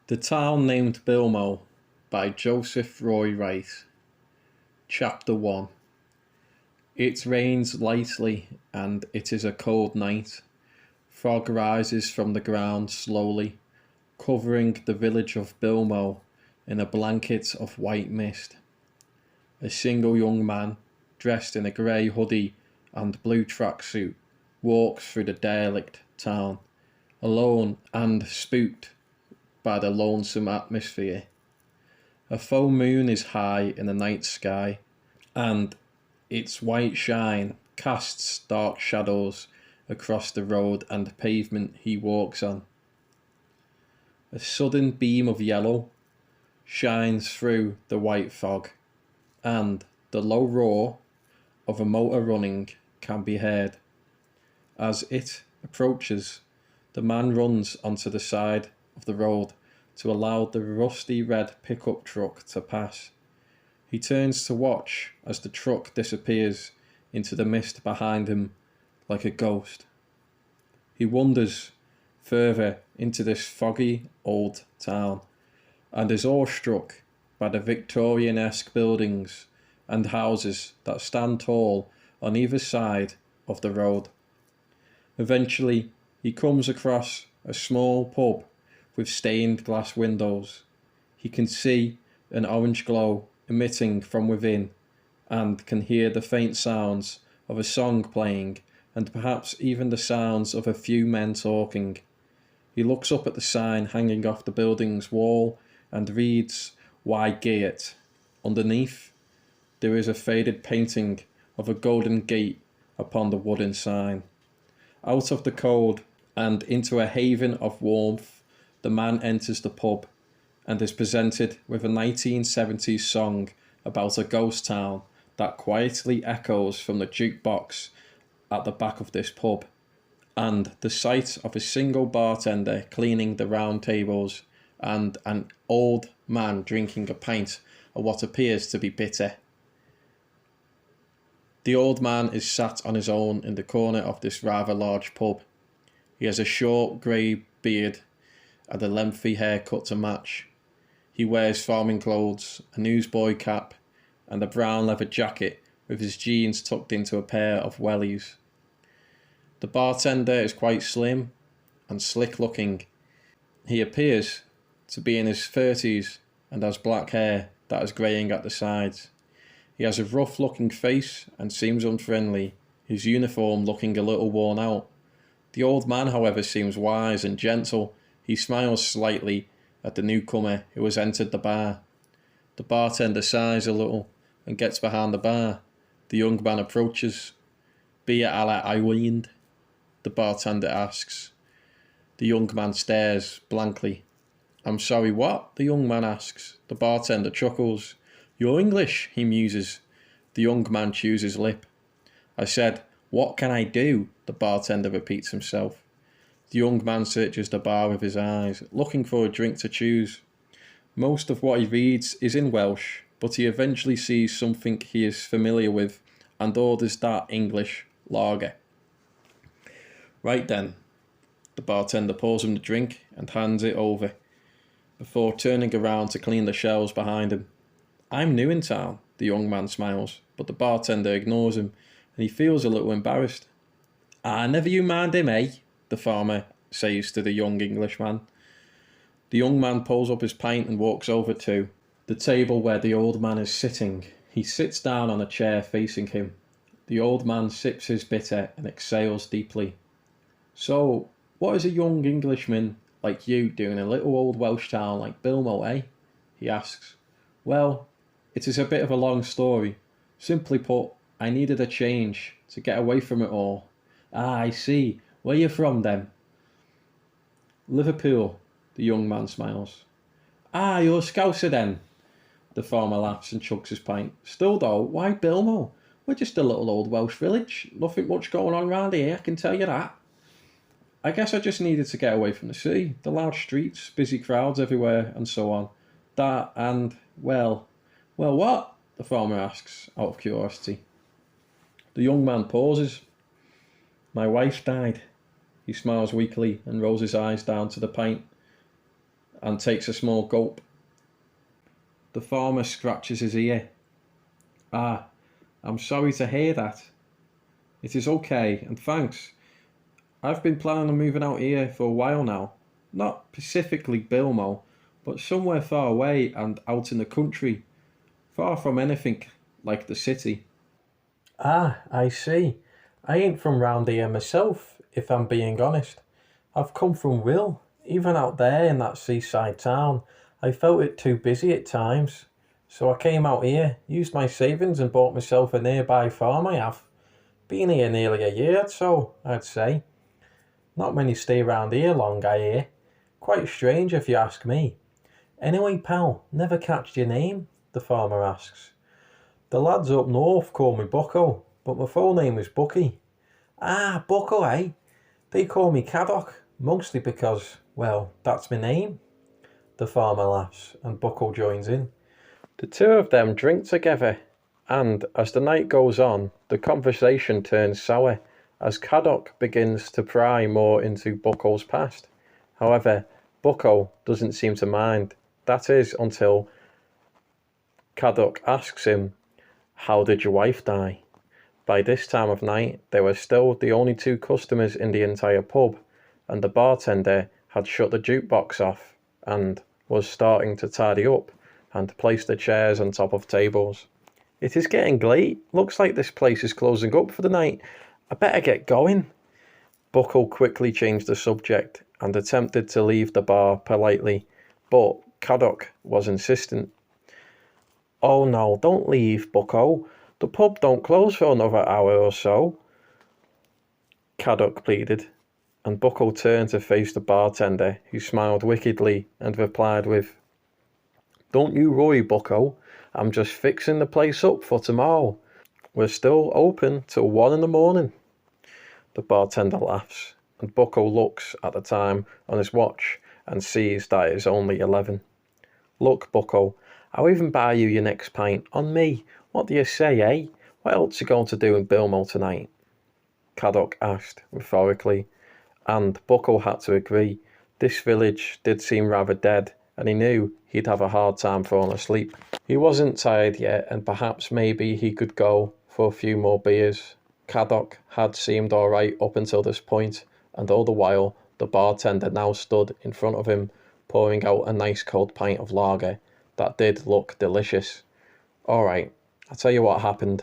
The Town Named Bilmo by Joseph Roy Wright. Chapter 1. It rains lightly, and it is a cold night. Fog rises from the ground slowly, covering the village of Bilmo in a blanket of white mist. A single young man, dressed in a grey hoodie and blue tracksuit, walks through the derelict town, alone and spooked by the lonesome atmosphere. A full moon is high in the night sky, and its white shine casts dark shadows across the road and pavement he walks on. A sudden beam of yellow shines through the white fog, and the low roar of a motor running can be heard. As it approaches, the man runs onto the side of the road to allow the rusty red pickup truck to pass. He turns to watch as the truck disappears into the mist behind him like a ghost. He wanders further into this foggy old town and is awestruck by the Victorian-esque buildings and houses that stand tall on either side of the road. Eventually, he comes across a small pub with stained glass windows. He can see an orange glow emitting from within and can hear the faint sounds of a song playing and perhaps even the sounds of a few men talking. He looks up at the sign hanging off the building's wall and reads Wygate. Underneath, there is a faded painting of a golden gate upon the wooden sign. Out of the cold and into a haven of warmth, the man enters the pub and is presented with a 1970s song about a ghost town that quietly echoes from the jukebox at the back of this pub, and the sight of a single bartender cleaning the round tables and an old man drinking a pint of what appears to be bitter. The old man is sat on his own in the corner of this rather large pub. He has a short grey beard and a lengthy haircut to match. He wears farming clothes, a newsboy cap, and a brown leather jacket with his jeans tucked into a pair of wellies. The bartender is quite slim and slick looking. He appears to be in his 30s and has black hair that is greying at the sides. He has a rough looking face and seems unfriendly, his uniform looking a little worn out. The old man, however, seems wise and gentle. He smiles slightly at the newcomer who has entered the bar. The bartender sighs a little and gets behind the bar. The young man approaches. "Beer a la Ireland?" the bartender asks. The young man stares blankly. "I'm sorry, what?" the young man asks. The bartender chuckles. "You're English," he muses. The young man chews his lip. "I said, what can I do?" the bartender repeats himself. The young man searches the bar with his eyes, looking for a drink to choose. Most of what he reads is in Welsh, but he eventually sees something he is familiar with and orders that English lager. "Right then." The bartender pours him the drink and hands it over, before turning around to clean the shelves behind him. "I'm new in town," the young man smiles, but the bartender ignores him, and he feels a little embarrassed. "Ah, never you mind him, eh?" the farmer says to the young Englishman. The young man pulls up his pint and walks over to the table where the old man is sitting. He sits down on a chair facing him. The old man sips his bitter and exhales deeply. "So, what is a young Englishman like you doing in a little old Welsh town like Bilmo, eh?" he asks. "Well, it is a bit of a long story. Simply put, I needed a change to get away from it all." "Ah, I see. Where you from then?" "Liverpool," the young man smiles. "Ah, you're a Scouser then?" The farmer laughs and chugs his pint. "Still though, why Bilmo? We're just a little old Welsh village. Nothing much going on round here, I can tell you that." "I guess I just needed to get away from the sea. The large streets, busy crowds everywhere, and so on. That and, well, what?" the farmer asks, out of curiosity. The young man pauses. "My wife died." He smiles weakly and rolls his eyes down to the pint. and takes a small gulp. The farmer scratches his ear. Ah, I'm sorry to hear that. It is okay, and thanks. I've been planning on moving out here for a while now. Not specifically Bilmo, but somewhere far away and out in the country, far from anything like the city. Ah, I see. I ain't from round here myself, if I'm being honest. I've come from Will, even out there in that seaside town. I felt it too busy at times. So I came out here, used my savings and bought myself a nearby farm I have. Been here nearly a year or so, I'd say. Not many stay round here long, I hear. Quite strange if you ask me. Anyway, pal, never catched your name, the farmer asks. The lads up north call me Bucko, but my full name is Bucky. Ah, Bucko, eh? They call me Caddock, mostly because, well, that's my name. The farmer laughs, and Bucko joins in. The two of them drink together, and as the night goes on, the conversation turns sour, as Caddock begins to pry more into Bucko's past. However, Bucko doesn't seem to mind. That is until Caddock asks him, "How did your wife die?" By this time of night, they were still the only two customers in the entire pub, and the bartender had shut the jukebox off and was starting to tidy up and place the chairs on top of tables. It is getting late. Looks like this place is closing up for the night. I better get going. Buckle quickly changed the subject and attempted to leave the bar politely, but Caddock was insistent. Oh no, don't leave, Bucko. The pub don't close for another hour or so, Caddock pleaded, and Bucko turned to face the bartender, who smiled wickedly and replied with, "Don't you worry, Bucko. I'm just fixing the place up for tomorrow. We're still open till 1 in the morning." The bartender laughs, and Bucko looks at the time on his watch and sees that it is only 11. "Look, Bucko, I'll even buy you your next pint, on me. What do you say, eh? What else you going to do in Bilmo tonight?" Caddock asked, rhetorically, and Bucko had to agree. This village did seem rather dead, and he knew he'd have a hard time falling asleep. He wasn't tired yet, and perhaps maybe he could go for a few more beers. Caddock had seemed alright up until this point, and all the while the bartender now stood in front of him, pouring out a nice cold pint of lager that did look delicious. "Alright, I'll tell you what happened,"